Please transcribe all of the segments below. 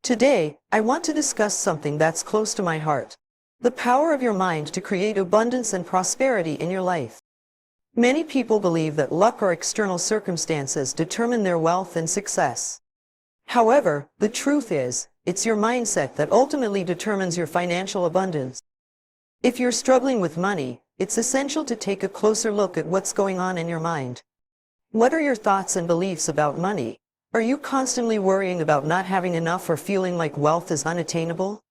Today, I want to discuss something that's close to my heart. The power of your mind to create abundance and prosperity in your life. Many people believe that luck or external circumstances determine their wealth and success. However, the truth is, it's your mindset that ultimately determines your financial abundance. If you're struggling with money, it's essential to take a closer look at what's going on in your mind. What are your thoughts and beliefs about money? Are you constantly worrying about not having enough or feeling like wealth is unattainable?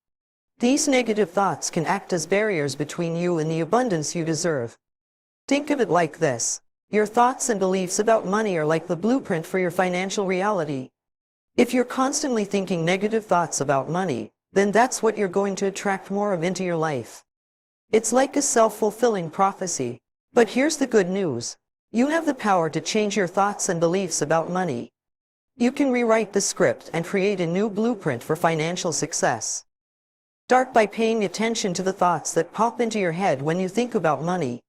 These negative thoughts can act as barriers between you and the abundance you deserve. Think of it like this. Your thoughts and beliefs about money are like the blueprint for your financial reality. If you're constantly thinking negative thoughts about money, then that's what you're going to attract more of into your life. It's like a self-fulfilling prophecy. But here's the good news. You have the power to change your thoughts and beliefs about money. You can rewrite the script and create a new blueprint for financial success. Start by paying attention to the thoughts that pop into your head when you think about money.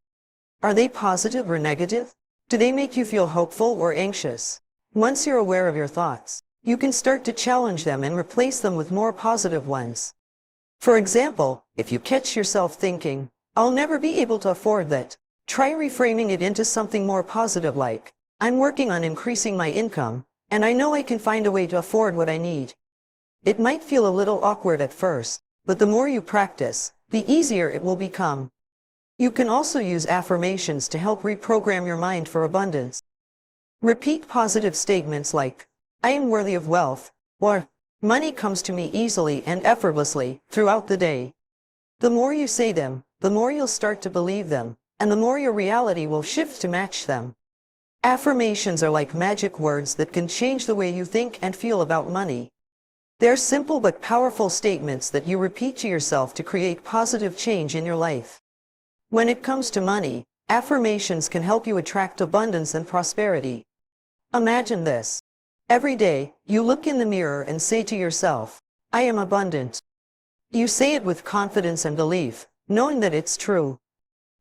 Are they positive or negative? Do they make you feel hopeful or anxious? Once you're aware of your thoughts, you can start to challenge them and replace them with more positive ones. For example, if you catch yourself thinking, "I'll never be able to afford that," try reframing it into something more positive like, "I'm working on increasing my income, and I know I can find a way to afford what I need." It might feel a little awkward at first, but the more you practice, the easier it will become. You can also use affirmations to help reprogram your mind for abundance. Repeat positive statements like, "I am worthy of wealth," or "Money comes to me easily and effortlessly," throughout the day. The more you say them, the more you'll start to believe them, and the more your reality will shift to match them. Affirmations are like magic words that can change the way you think and feel about money. They're simple but powerful statements that you repeat to yourself to create positive change in your life. When it comes to money, affirmations can help you attract abundance and prosperity. Imagine this. Every day, you look in the mirror and say to yourself, "I am abundant." You say it with confidence and belief, knowing that it's true.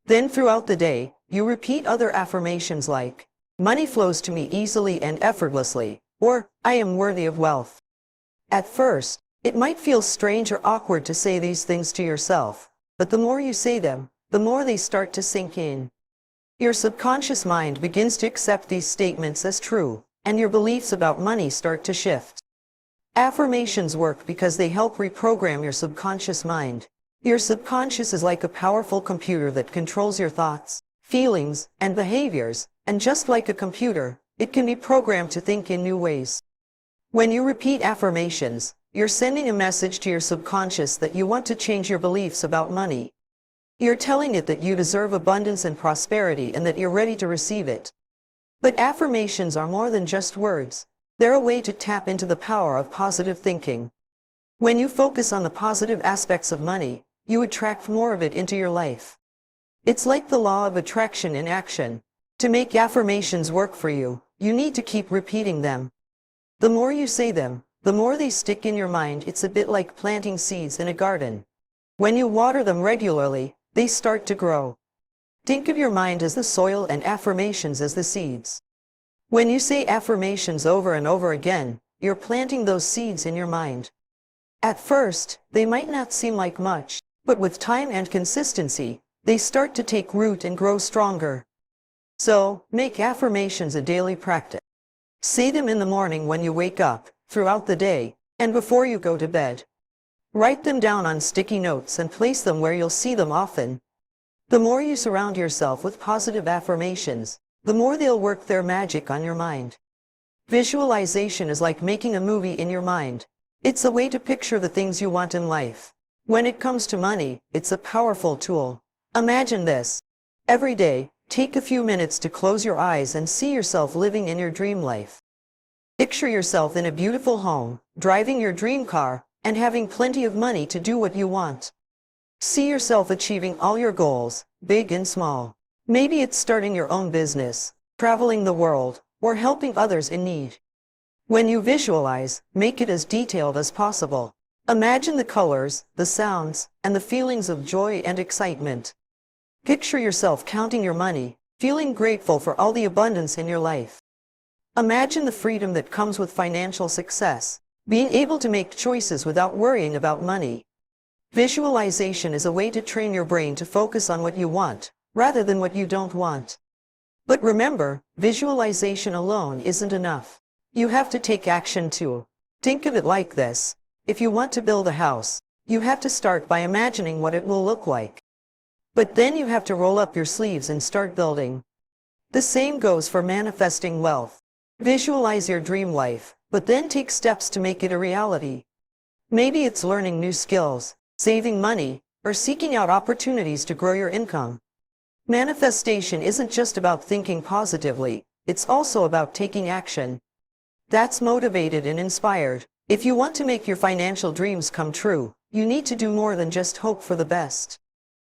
Then throughout the day, you repeat other affirmations like, "Money flows to me easily and effortlessly," or "I am worthy of wealth." At first, it might feel strange or awkward to say these things to yourself, but the more you say them, the more they start to sink in. Your subconscious mind begins to accept these statements as true, and your beliefs about money start to shift. Affirmations work because they help reprogram your subconscious mind. Your subconscious is like a powerful computer that controls your thoughts, feelings, and behaviors, and just like a computer, it can be programmed to think in new ways. When you repeat affirmations, you're sending a message to your subconscious that you want to change your beliefs about money. You're telling it that you deserve abundance and prosperity and that you're ready to receive it. But affirmations are more than just words. They're a way to tap into the power of positive thinking. When you focus on the positive aspects of money, you attract more of it into your life. It's like the law of attraction in action. To make affirmations work for you, you need to keep repeating them. The more you say them, the more they stick in your mind. It's a bit like planting seeds in a garden. When you water them regularly, they start to grow. Think of your mind as the soil and affirmations as the seeds. When you say affirmations over and over again, you're planting those seeds in your mind. At first, they might not seem like much, but with time and consistency, they start to take root and grow stronger. So, make affirmations a daily practice. Say them in the morning when you wake up, throughout the day, and before you go to bed. Write them down on sticky notes and place them where you'll see them often. The more you surround yourself with positive affirmations, the more they'll work their magic on your mind. Visualization is like making a movie in your mind. It's a way to picture the things you want in life. When it comes to money, it's a powerful tool. Imagine this. Every day, take a few minutes to close your eyes and see yourself living in your dream life. Picture yourself in a beautiful home, driving your dream car, and having plenty of money to do what you want. See yourself achieving all your goals, big and small. Maybe it's starting your own business, traveling the world, or helping others in need. When you visualize, make it as detailed as possible. Imagine the colors, the sounds, and the feelings of joy and excitement. Picture yourself counting your money, feeling grateful for all the abundance in your life. Imagine the freedom that comes with financial success. Being able to make choices without worrying about money. Visualization is a way to train your brain to focus on what you want, rather than what you don't want. But remember, visualization alone isn't enough. You have to take action too. Think of it like this. If you want to build a house, you have to start by imagining what it will look like. But then you have to roll up your sleeves and start building. The same goes for manifesting wealth. Visualize your dream life, but then take steps to make it a reality. Maybe it's learning new skills, saving money, or seeking out opportunities to grow your income. Manifestation isn't just about thinking positively, it's also about taking action. That's motivated and inspired. If you want to make your financial dreams come true, you need to do more than just hope for the best.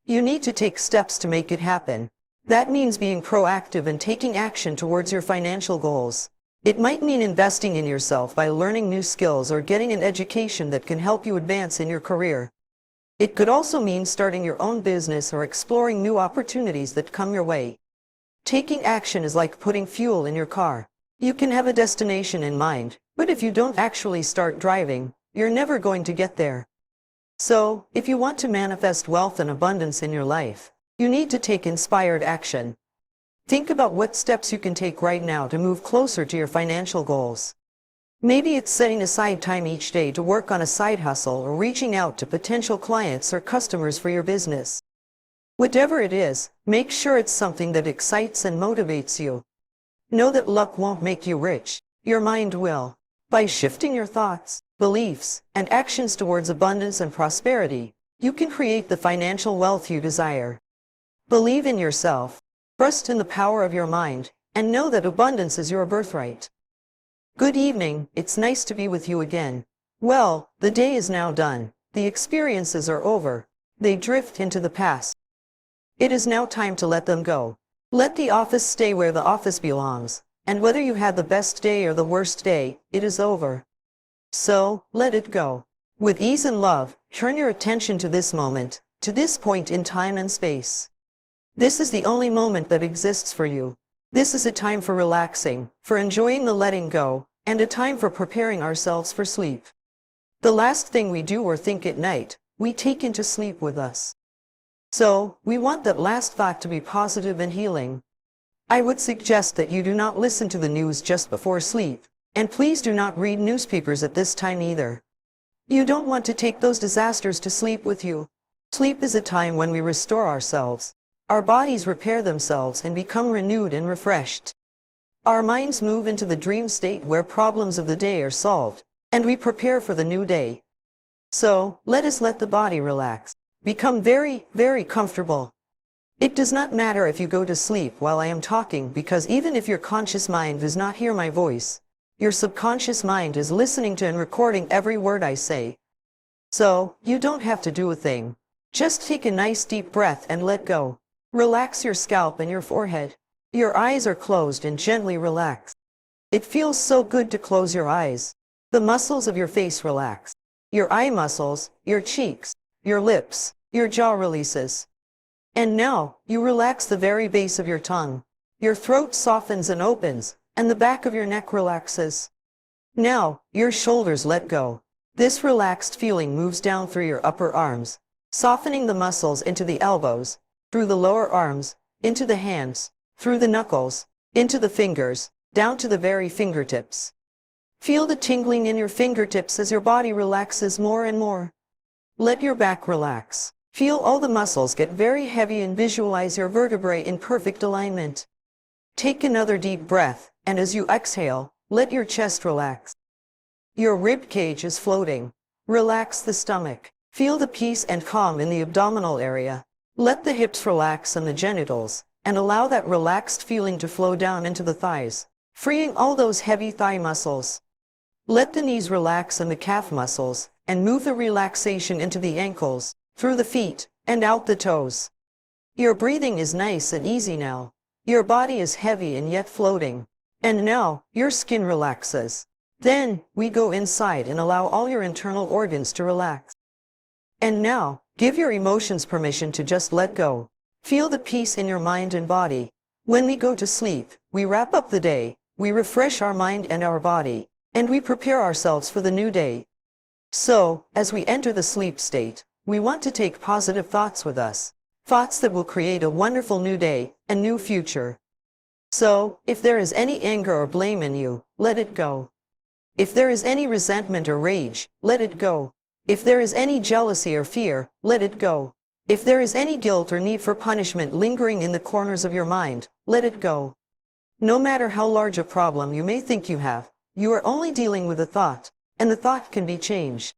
You need to take steps to make it happen. That means being proactive and taking action towards your financial goals. It might mean investing in yourself by learning new skills or getting an education that can help you advance in your career. It could also mean starting your own business or exploring new opportunities that come your way. Taking action is like putting fuel in your car. You can have a destination in mind, but if you don't actually start driving, you're never going to get there. So, if you want to manifest wealth and abundance in your life, you need to take inspired action. Think about what steps you can take right now to move closer to your financial goals. Maybe it's setting aside time each day to work on a side hustle or reaching out to potential clients or customers for your business. Whatever it is, make sure it's something that excites and motivates you. Know that luck won't make you rich, your mind will. By shifting your thoughts, beliefs, and actions towards abundance and prosperity, you can create the financial wealth you desire. Believe in yourself, trust in the power of your mind, and know that abundance is your birthright. Good evening, it's nice to be with you again. Well, the day is now done. The experiences are over. They drift into the past. It is now time to let them go. Let the office stay where the office belongs, and whether you had the best day or the worst day, it is over. So, let it go. With ease and love, turn your attention to this moment, to this point in time and space. This is the only moment that exists for you. This is a time for relaxing, for enjoying the letting go, and a time for preparing ourselves for sleep. The last thing we do or think at night, we take into sleep with us. So, we want that last thought to be positive and healing. I would suggest that you do not listen to the news just before sleep, and please do not read newspapers at this time either. You don't want to take those disasters to sleep with you. Sleep is a time when we restore ourselves. Our bodies repair themselves and become renewed and refreshed. Our minds move into the dream state where problems of the day are solved, and we prepare for the new day. So, let us let the body relax. Become very, very comfortable. It does not matter if you go to sleep while I am talking, because even if your conscious mind does not hear my voice, your subconscious mind is listening to and recording every word I say. So, you don't have to do a thing. Just take a nice deep breath and let go. Relax your scalp and your forehead. Your eyes are closed and gently relax. It feels so good to close your eyes. The muscles of your face relax. Your eye muscles, your cheeks, your lips, your jaw releases. And now, you relax the very base of your tongue. Your throat softens and opens, and the back of your neck relaxes. Now, your shoulders let go. This relaxed feeling moves down through your upper arms, softening the muscles into the elbows, through the lower arms, into the hands, through the knuckles, into the fingers, down to the very fingertips. Feel the tingling in your fingertips as your body relaxes more and more. Let your back relax. Feel all the muscles get very heavy and visualize your vertebrae in perfect alignment. Take another deep breath, and as you exhale, let your chest relax. Your rib cage is floating. Relax the stomach. Feel the peace and calm in the abdominal area. Let the hips relax and the genitals, and allow that relaxed feeling to flow down into the thighs, freeing all those heavy thigh muscles. Let the knees relax and the calf muscles, and move the relaxation into the ankles, through the feet, and out the toes. Your breathing is nice and easy now. Your body is heavy and yet floating. And now, your skin relaxes. Then, we go inside and allow all your internal organs to relax. And now, give your emotions permission to just let go. Feel the peace in your mind and body. When we go to sleep, we wrap up the day, we refresh our mind and our body, and we prepare ourselves for the new day. So, as we enter the sleep state, we want to take positive thoughts with us, thoughts that will create a wonderful new day, a new future. So, if there is any anger or blame in you, let it go. If there is any resentment or rage, let it go. If there is any jealousy or fear, let it go. If there is any guilt or need for punishment lingering in the corners of your mind, let it go. No matter how large a problem you may think you have, you are only dealing with a thought, and the thought can be changed.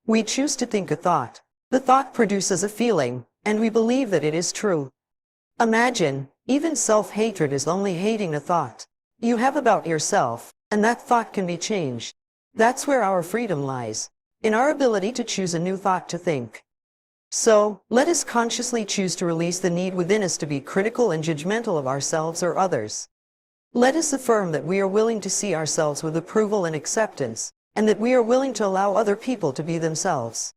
We choose to think a thought. The thought produces a feeling, and we believe that it is true. Imagine, even self-hatred is only hating a thought you have about yourself, and that thought can be changed. That's where our freedom lies, in our ability to choose a new thought to think. So, let us consciously choose to release the need within us to be critical and judgmental of ourselves or others. Let us affirm that we are willing to see ourselves with approval and acceptance, and that we are willing to allow other people to be themselves.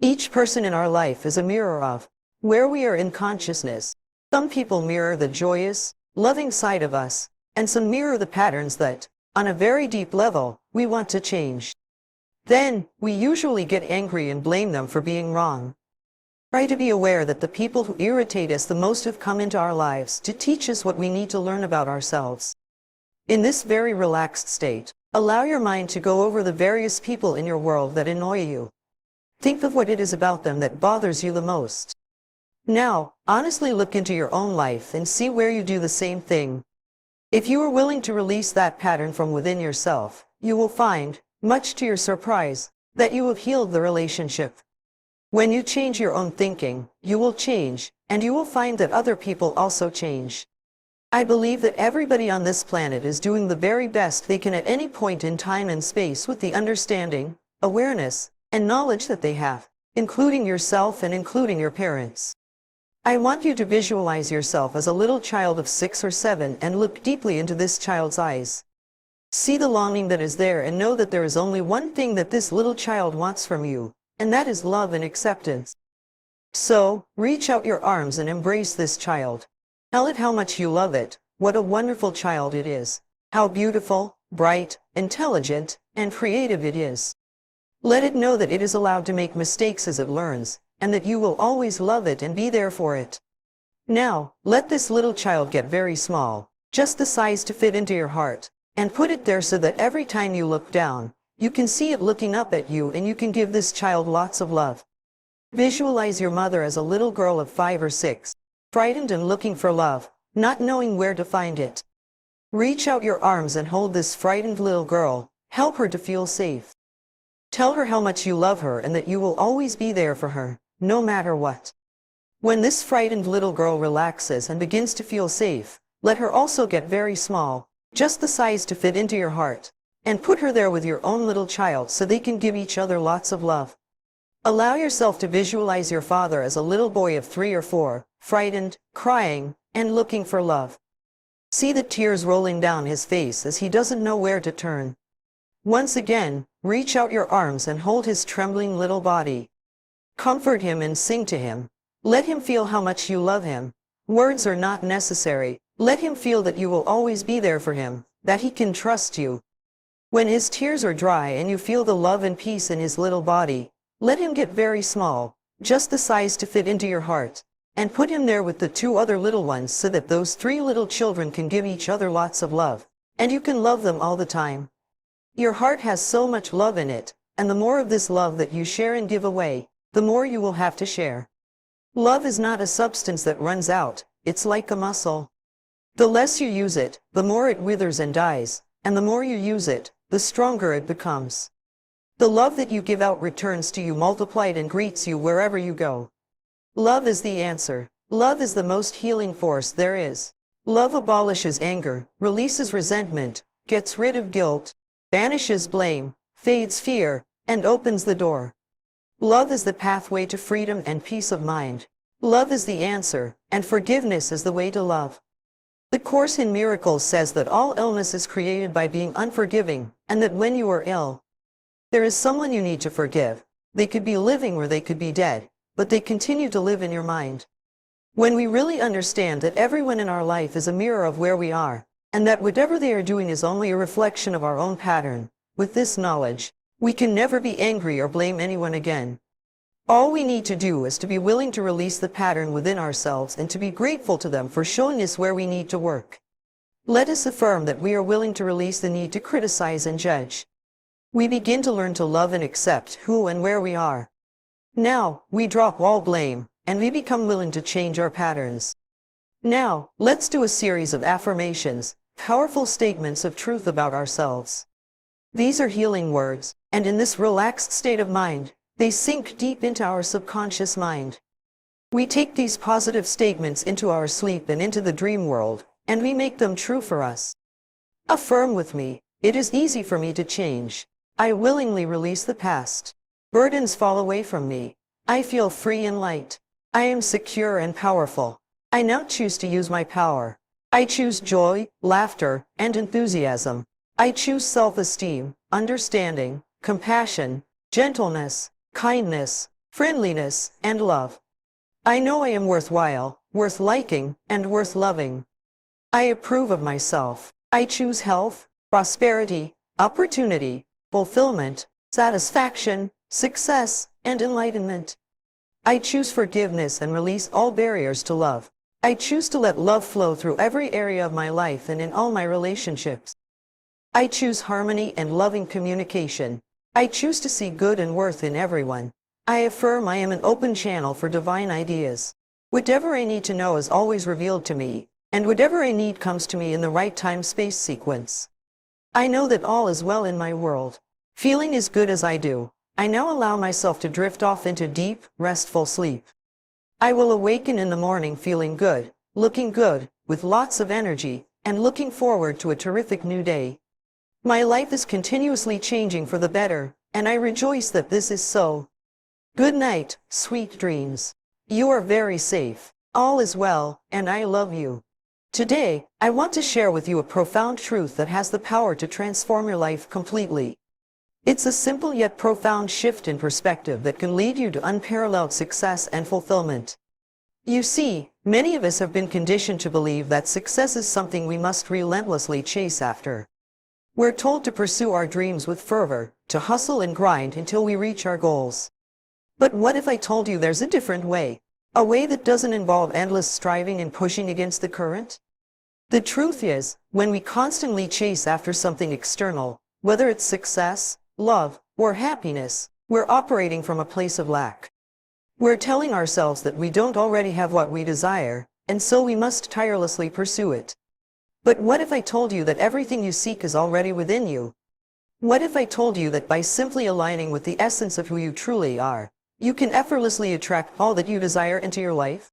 Each person in our life is a mirror of where we are in consciousness. Some people mirror the joyous, loving side of us, and some mirror the patterns that, on a very deep level, we want to change. Then, we usually get angry and blame them for being wrong. Try to be aware that the people who irritate us the most have come into our lives to teach us what we need to learn about ourselves. In this very relaxed state, allow your mind to go over the various people in your world that annoy you. Think of what it is about them that bothers you the most. Now, honestly look into your own life and see where you do the same thing. If you are willing to release that pattern from within yourself, you will find, much to your surprise, that you have healed the relationship. When you change your own thinking, you will change, and you will find that other people also change. I believe that everybody on this planet is doing the very best they can at any point in time and space with the understanding, awareness, and knowledge that they have, including yourself and including your parents. I want you to visualize yourself as a little child of 6 or 7 and look deeply into this child's eyes. See the longing that is there and know that there is only one thing that this little child wants from you, and that is love and acceptance. So, reach out your arms and embrace this child. Tell it how much you love it, what a wonderful child it is, how beautiful, bright, intelligent, and creative it is. Let it know that it is allowed to make mistakes as it learns, and that you will always love it and be there for it. Now, let this little child get very small, just the size to fit into your heart, and put it there so that every time you look down, you can see it looking up at you and you can give this child lots of love. Visualize your mother as a little girl of 5 or 6, frightened and looking for love, not knowing where to find it. Reach out your arms and hold this frightened little girl, help her to feel safe. Tell her how much you love her and that you will always be there for her, no matter what. When this frightened little girl relaxes and begins to feel safe, let her also get very small, just the size to fit into your heart, and put her there with your own little child so they can give each other lots of love. Allow yourself to visualize your father as a little boy of 3 or 4, frightened, crying, and looking for love. See the tears rolling down his face as he doesn't know where to turn. Once again, reach out your arms and hold his trembling little body. Comfort him and sing to him. Let him feel how much you love him. Words are not necessary. Let him feel that you will always be there for him, that he can trust you. When his tears are dry and you feel the love and peace in his little body, let him get very small, just the size to fit into your heart, and put him there with the 2 other little ones so that those 3 little children can give each other lots of love, and you can love them all the time. Your heart has so much love in it, and the more of this love that you share and give away, the more you will have to share. Love is not a substance that runs out, it's like a muscle. The less you use it, the more it withers and dies, and the more you use it, the stronger it becomes. The love that you give out returns to you multiplied and greets you wherever you go. Love is the answer. Love is the most healing force there is. Love abolishes anger, releases resentment, gets rid of guilt, banishes blame, fades fear, and opens the door. Love is the pathway to freedom and peace of mind. Love is the answer, and forgiveness is the way to love. The Course in Miracles says that all illness is created by being unforgiving, and that when you are ill, there is someone you need to forgive. They could be living or they could be dead, but they continue to live in your mind. When we really understand that everyone in our life is a mirror of where we are, and that whatever they are doing is only a reflection of our own pattern, With this knowledge, we can never be angry or blame anyone again. All we need to do is to be willing to release the pattern within ourselves and to be grateful to them for showing us where we need to work. Let us affirm that we are willing to release the need to criticize and judge. We begin to learn to love and accept who and where we are. Now, we drop all blame, and we become willing to change our patterns. Now, let's do a series of affirmations, powerful statements of truth about ourselves. These are healing words, and in this relaxed state of mind, they sink deep into our subconscious mind. We take these positive statements into our sleep and into the dream world, and we make them true for us. Affirm with me, it is easy for me to change. I willingly release the past. Burdens fall away from me. I feel free and light. I am secure and powerful. I now choose to use my power. I choose joy, laughter, and enthusiasm. I choose self-esteem, understanding, compassion, gentleness, kindness, friendliness, and love. I know I am worthwhile, worth liking, and worth loving. I approve of myself. I choose health, prosperity, opportunity, fulfillment, satisfaction, success, and enlightenment. I choose forgiveness and release all barriers to love. I choose to let love flow through every area of my life and in all my relationships. I choose harmony and loving communication. I choose to see good and worth in everyone. I affirm I am an open channel for divine ideas. Whatever I need to know is always revealed to me, and whatever I need comes to me in the right time-space sequence. I know that all is well in my world. Feeling as good as I do, I now allow myself to drift off into deep, restful sleep. I will awaken in the morning feeling good, looking good, with lots of energy, and looking forward to a terrific new day. My life is continuously changing for the better, and I rejoice that this is so. Good night, sweet dreams. You are very safe. All is well, and I love you. Today, I want to share with you a profound truth that has the power to transform your life completely. It's a simple yet profound shift in perspective that can lead you to unparalleled success and fulfillment. You see, many of us have been conditioned to believe that success is something we must relentlessly chase after. We're told to pursue our dreams with fervor, to hustle and grind until we reach our goals. But what if I told you there's a different way? A way that doesn't involve endless striving and pushing against the current? The truth is, when we constantly chase after something external, whether it's success, love, or happiness, we're operating from a place of lack. We're telling ourselves that we don't already have what we desire, and so we must tirelessly pursue it. But what if I told you that everything you seek is already within you? What if I told you that by simply aligning with the essence of who you truly are, you can effortlessly attract all that you desire into your life?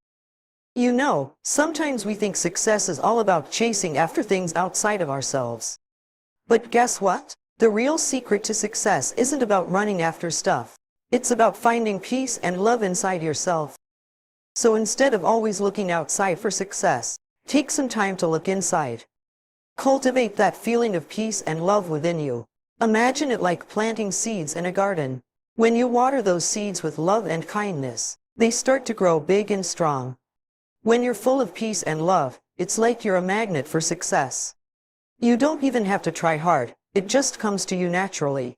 You know, sometimes we think success is all about chasing after things outside of ourselves. But guess what? The real secret to success isn't about running after stuff. It's about finding peace and love inside yourself. So instead of always looking outside for success, take some time to look inside. Cultivate that feeling of peace and love within you. Imagine it like planting seeds in a garden. When you water those seeds with love and kindness, they start to grow big and strong. When you're full of peace and love, it's like you're a magnet for success. You don't even have to try hard, it just comes to you naturally.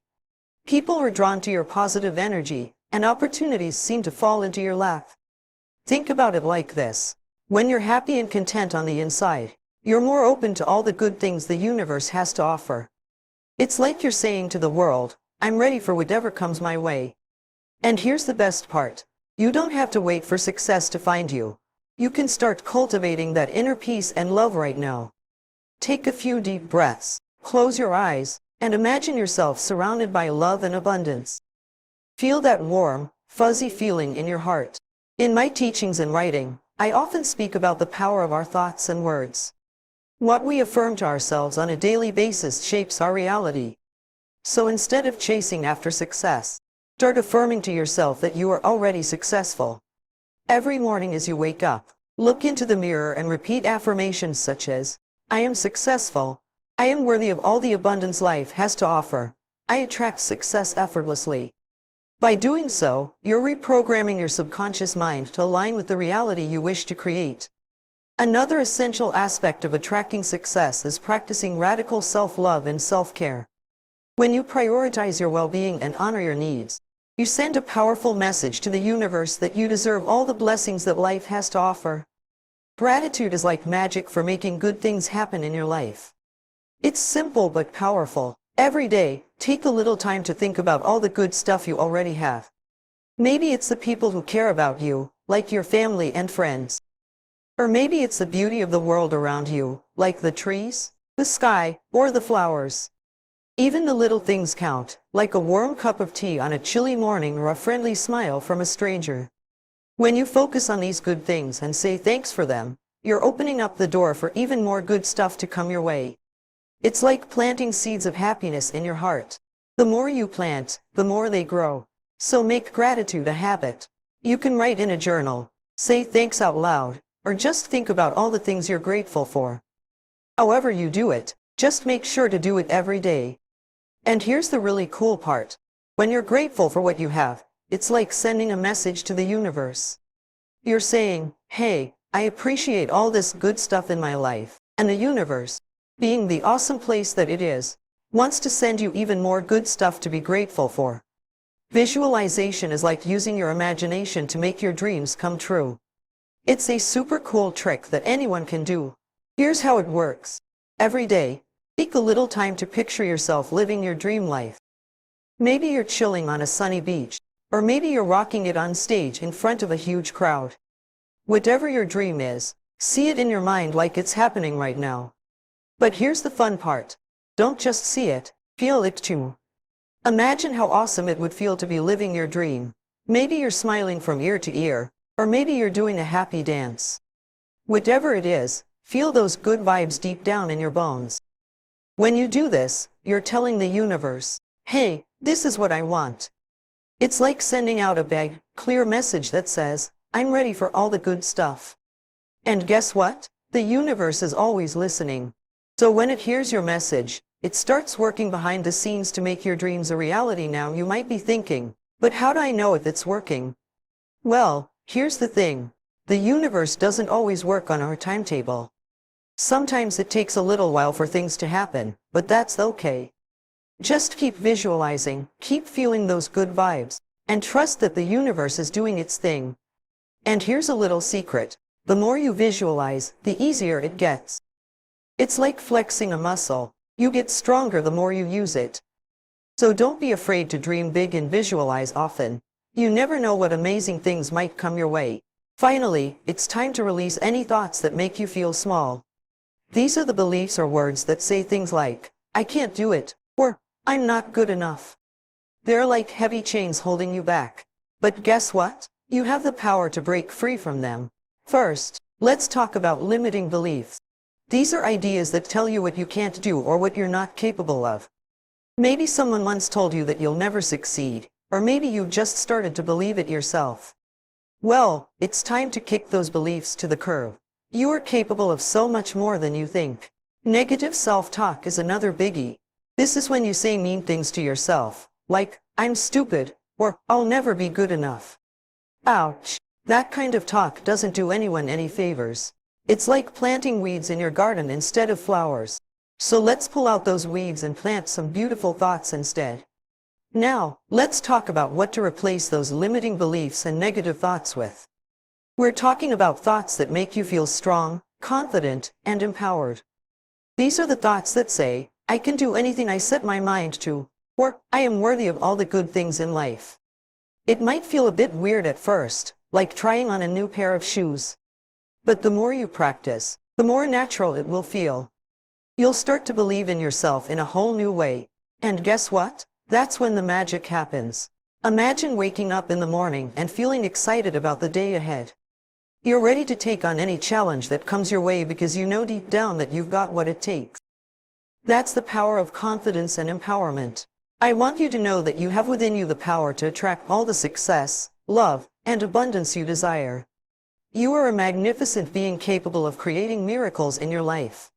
People are drawn to your positive energy, and opportunities seem to fall into your lap. Think about it like this. When you're happy and content on the inside, you're more open to all the good things the universe has to offer. It's like you're saying to the world, I'm ready for whatever comes my way. And here's the best part. You don't have to wait for success to find you. You can start cultivating that inner peace and love right now. Take a few deep breaths, close your eyes, and imagine yourself surrounded by love and abundance. Feel that warm, fuzzy feeling in your heart. In my teachings and writing, I often speak about the power of our thoughts and words. What we affirm to ourselves on a daily basis shapes our reality. So instead of chasing after success, start affirming to yourself that you are already successful. Every morning as you wake up, look into the mirror and repeat affirmations such as, I am successful. I am worthy of all the abundance life has to offer. I attract success effortlessly. By doing so, you're reprogramming your subconscious mind to align with the reality you wish to create. Another essential aspect of attracting success is practicing radical self-love and self-care. When you prioritize your well-being and honor your needs, you send a powerful message to the universe that you deserve all the blessings that life has to offer. Gratitude is like magic for making good things happen in your life. It's simple but powerful. Every day, take a little time to think about all the good stuff you already have. Maybe it's the people who care about you, like your family and friends. Or maybe it's the beauty of the world around you, like the trees, the sky, or the flowers. Even the little things count, like a warm cup of tea on a chilly morning or a friendly smile from a stranger. When you focus on these good things and say thanks for them, you're opening up the door for even more good stuff to come your way. It's like planting seeds of happiness in your heart. The more you plant, the more they grow. So make gratitude a habit. You can write in a journal, say thanks out loud, or just think about all the things you're grateful for. However you do it, just make sure to do it every day. And here's the really cool part. When you're grateful for what you have, it's like sending a message to the universe. You're saying, hey, I appreciate all this good stuff in my life, and the universe, being the awesome place that it is, wants to send you even more good stuff to be grateful for. Visualization is like using your imagination to make your dreams come true. It's a super cool trick that anyone can do. Here's how it works. Every day, take a little time to picture yourself living your dream life. Maybe you're chilling on a sunny beach, or maybe you're rocking it on stage in front of a huge crowd. Whatever your dream is, see it in your mind like it's happening right now. But here's the fun part. Don't just see it, feel it too. Imagine how awesome it would feel to be living your dream. Maybe you're smiling from ear to ear, or maybe you're doing a happy dance. Whatever it is, feel those good vibes deep down in your bones. When you do this, you're telling the universe, hey, this is what I want. It's like sending out a big, clear message that says, I'm ready for all the good stuff. And guess what? The universe is always listening. So when it hears your message, it starts working behind the scenes to make your dreams a reality. Now you might be thinking, but how do I know if it's working? Well, here's the thing. The universe doesn't always work on our timetable. Sometimes it takes a little while for things to happen, but that's okay. Just keep visualizing, keep feeling those good vibes, and trust that the universe is doing its thing. And here's a little secret. The more you visualize, the easier it gets. It's like flexing a muscle. You get stronger the more you use it. So don't be afraid to dream big and visualize often. You never know what amazing things might come your way. Finally, it's time to release any thoughts that make you feel small. These are the beliefs or words that say things like, I can't do it, or I'm not good enough. They're like heavy chains holding you back. But guess what? You have the power to break free from them. First, let's talk about limiting beliefs. These are ideas that tell you what you can't do or what you're not capable of. Maybe someone once told you that you'll never succeed, or maybe you just started to believe it yourself. Well, it's time to kick those beliefs to the curb. You are capable of so much more than you think. Negative self-talk is another biggie. This is when you say mean things to yourself, like, I'm stupid, or I'll never be good enough. Ouch! That kind of talk doesn't do anyone any favors. It's like planting weeds in your garden instead of flowers. So let's pull out those weeds and plant some beautiful thoughts instead. Now, let's talk about what to replace those limiting beliefs and negative thoughts with. We're talking about thoughts that make you feel strong, confident, and empowered. These are the thoughts that say, I can do anything I set my mind to, or I am worthy of all the good things in life. It might feel a bit weird at first, like trying on a new pair of shoes. But the more you practice, the more natural it will feel. You'll start to believe in yourself in a whole new way. And guess what? That's when the magic happens. Imagine waking up in the morning and feeling excited about the day ahead. You're ready to take on any challenge that comes your way because you know deep down that you've got what it takes. That's the power of confidence and empowerment. I want you to know that you have within you the power to attract all the success, love, and abundance you desire. You are a magnificent being capable of creating miracles in your life.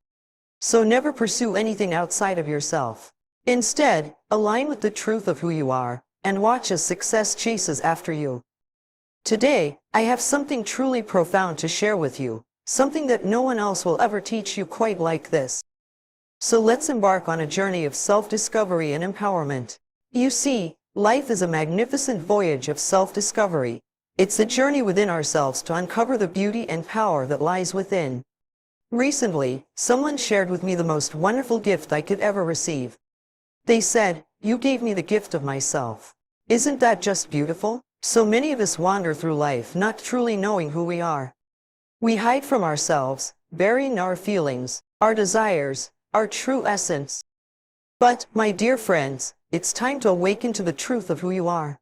So never pursue anything outside of yourself. Instead, align with the truth of who you are, and watch as success chases after you. Today, I have something truly profound to share with you, something that no one else will ever teach you quite like this. So let's embark on a journey of self-discovery and empowerment. You see, life is a magnificent voyage of self-discovery. It's a journey within ourselves to uncover the beauty and power that lies within. Recently, someone shared with me the most wonderful gift I could ever receive. They said, "You gave me the gift of myself." Isn't that just beautiful? So many of us wander through life not truly knowing who we are. We hide from ourselves, burying our feelings, our desires, our true essence. But, my dear friends, it's time to awaken to the truth of who you are.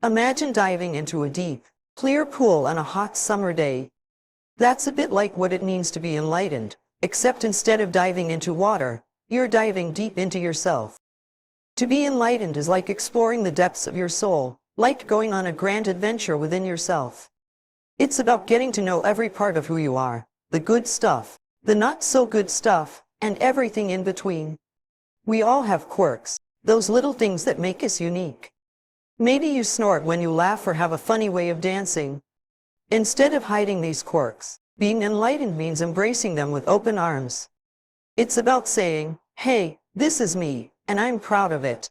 Imagine diving into a deep, clear pool on a hot summer day. That's a bit like what it means to be enlightened, except instead of diving into water, you're diving deep into yourself. To be enlightened is like exploring the depths of your soul, like going on a grand adventure within yourself. It's about getting to know every part of who you are, the good stuff, the not so good stuff, and everything in between. We all have quirks, those little things that make us unique. Maybe you snort when you laugh or have a funny way of dancing. Instead of hiding these quirks, being enlightened means embracing them with open arms. It's about saying, "Hey, this is me, and I'm proud of it."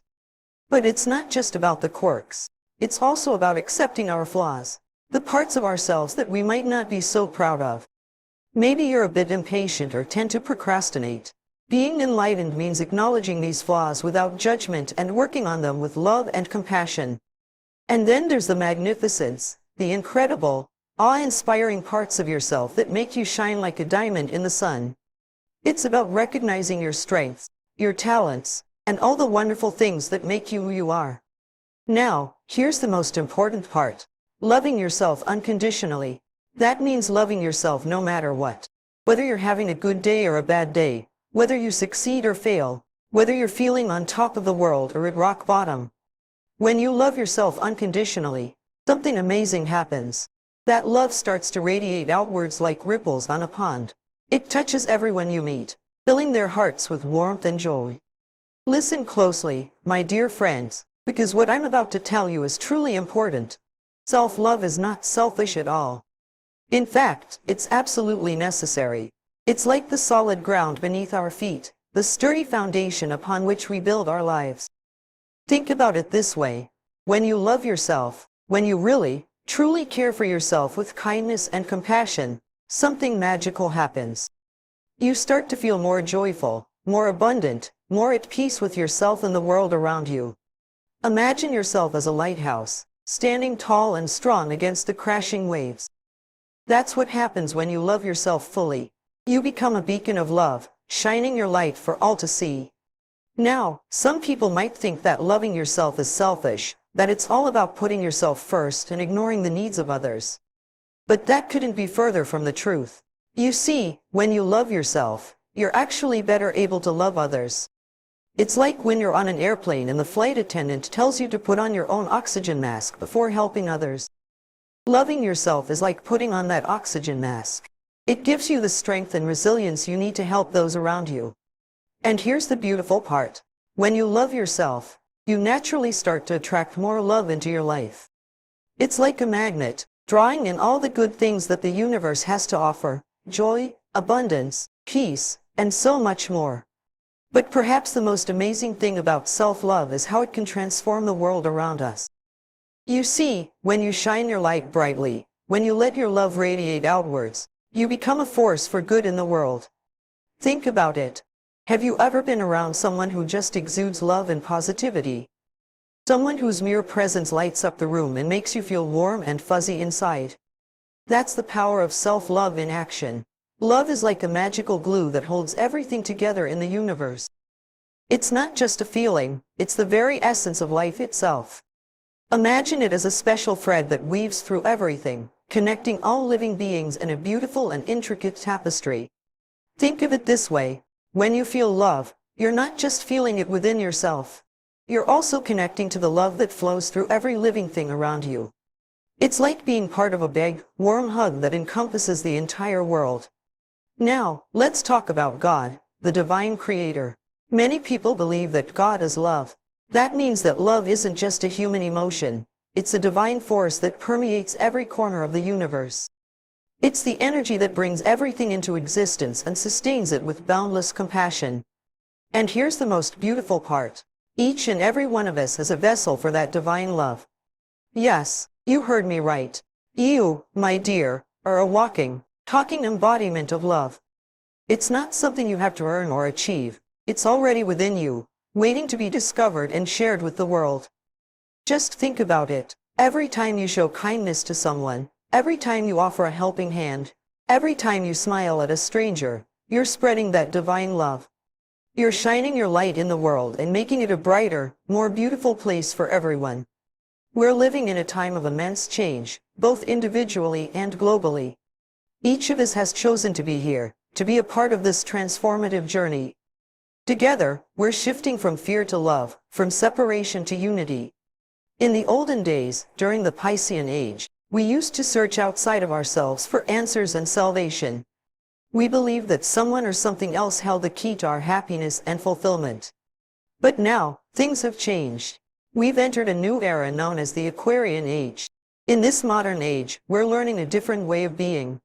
But it's not just about the quirks. It's also about accepting our flaws, the parts of ourselves that we might not be so proud of. Maybe you're a bit impatient or tend to procrastinate. Being enlightened means acknowledging these flaws without judgment and working on them with love and compassion. And then there's the magnificence, the incredible, awe-inspiring parts of yourself that make you shine like a diamond in the sun. It's about recognizing your strengths, your talents, and all the wonderful things that make you who you are. Now, here's the most important part. Loving yourself unconditionally. That means loving yourself no matter what. Whether you're having a good day or a bad day, whether you succeed or fail, whether you're feeling on top of the world or at rock bottom. When you love yourself unconditionally, something amazing happens. That love starts to radiate outwards like ripples on a pond. It touches everyone you meet, filling their hearts with warmth and joy. Listen closely, my dear friends, because what I'm about to tell you is truly important. Self-love is not selfish at all. In fact, it's absolutely necessary. It's like the solid ground beneath our feet, the sturdy foundation upon which we build our lives. Think about it this way. When you love yourself, when you really, truly care for yourself with kindness and compassion, something magical happens. You start to feel more joyful, more abundant, more at peace with yourself and the world around you. Imagine yourself as a lighthouse, standing tall and strong against the crashing waves. That's what happens when you love yourself fully. You become a beacon of love, shining your light for all to see. Now, some people might think that loving yourself is selfish, that it's all about putting yourself first and ignoring the needs of others. But that couldn't be further from the truth. You see, when you love yourself, you're actually better able to love others. It's like when you're on an airplane and the flight attendant tells you to put on your own oxygen mask before helping others. Loving yourself is like putting on that oxygen mask. It gives you the strength and resilience you need to help those around you. And here's the beautiful part. When you love yourself, you naturally start to attract more love into your life. It's like a magnet, drawing in all the good things that the universe has to offer: joy, abundance, peace, and so much more. But perhaps the most amazing thing about self-love is how it can transform the world around us. You see, when you shine your light brightly, when you let your love radiate outwards, you become a force for good in the world. Think about it. Have you ever been around someone who just exudes love and positivity? Someone whose mere presence lights up the room and makes you feel warm and fuzzy inside. That's the power of self-love in action. Love is like a magical glue that holds everything together in the universe. It's not just a feeling, it's the very essence of life itself. Imagine it as a special thread that weaves through everything, connecting all living beings in a beautiful and intricate tapestry. Think of it this way. When you feel love, you're not just feeling it within yourself. You're also connecting to the love that flows through every living thing around you. It's like being part of a big, warm hug that encompasses the entire world. Now, let's talk about God, the divine creator. Many people believe that God is love. That means that love isn't just a human emotion. It's a divine force that permeates every corner of the universe. It's the energy that brings everything into existence and sustains it with boundless compassion. And here's the most beautiful part. Each and every one of us is a vessel for that divine love. Yes, you heard me right. You, my dear, are a walking, talking embodiment of love. It's not something you have to earn or achieve. It's already within you, waiting to be discovered and shared with the world. Just think about it. Every time you show kindness to someone, every time you offer a helping hand, every time you smile at a stranger, you're spreading that divine love. You're shining your light in the world and making it a brighter, more beautiful place for everyone. We're living in a time of immense change, both individually and globally. Each of us has chosen to be here, to be a part of this transformative journey. Together, we're shifting from fear to love, from separation to unity. In the olden days, during the Piscean Age, we used to search outside of ourselves for answers and salvation. We believed that someone or something else held the key to our happiness and fulfillment. But now, things have changed. We've entered a new era known as the Aquarian Age. In this modern age, we're learning a different way of being.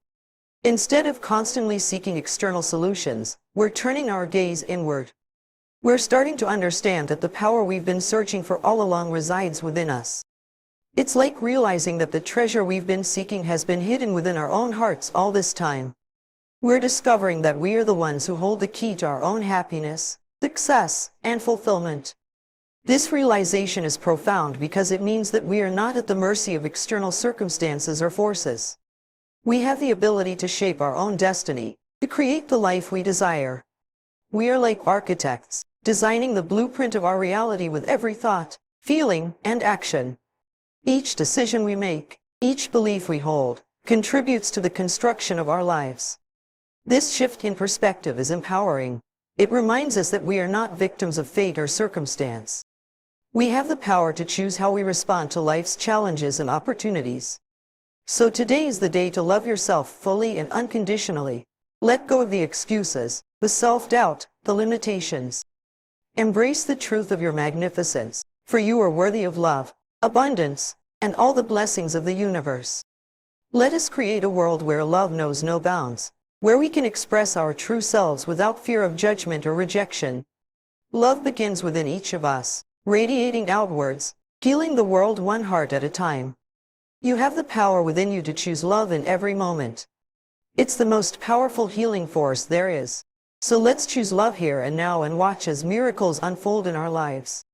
Instead of constantly seeking external solutions, we're turning our gaze inward. We're starting to understand that the power we've been searching for all along resides within us. It's like realizing that the treasure we've been seeking has been hidden within our own hearts all this time. We're discovering that we are the ones who hold the key to our own happiness, success, and fulfillment. This realization is profound because it means that we are not at the mercy of external circumstances or forces. We have the ability to shape our own destiny, to create the life we desire. We are like architects, designing the blueprint of our reality with every thought, feeling, and action. Each decision we make, each belief we hold, contributes to the construction of our lives. This shift in perspective is empowering. It reminds us that we are not victims of fate or circumstance. We have the power to choose how we respond to life's challenges and opportunities. So today is the day to love yourself fully and unconditionally. Let go of the excuses, the self-doubt, the limitations. Embrace the truth of your magnificence, for you are worthy of love, abundance, and all the blessings of the universe. Let us create a world where love knows no bounds, where we can express our true selves without fear of judgment or rejection. Love begins within each of us, radiating outwards, healing the world one heart at a time. You have the power within you to choose love in every moment. It's the most powerful healing force there is. So let's choose love here and now and watch as miracles unfold in our lives.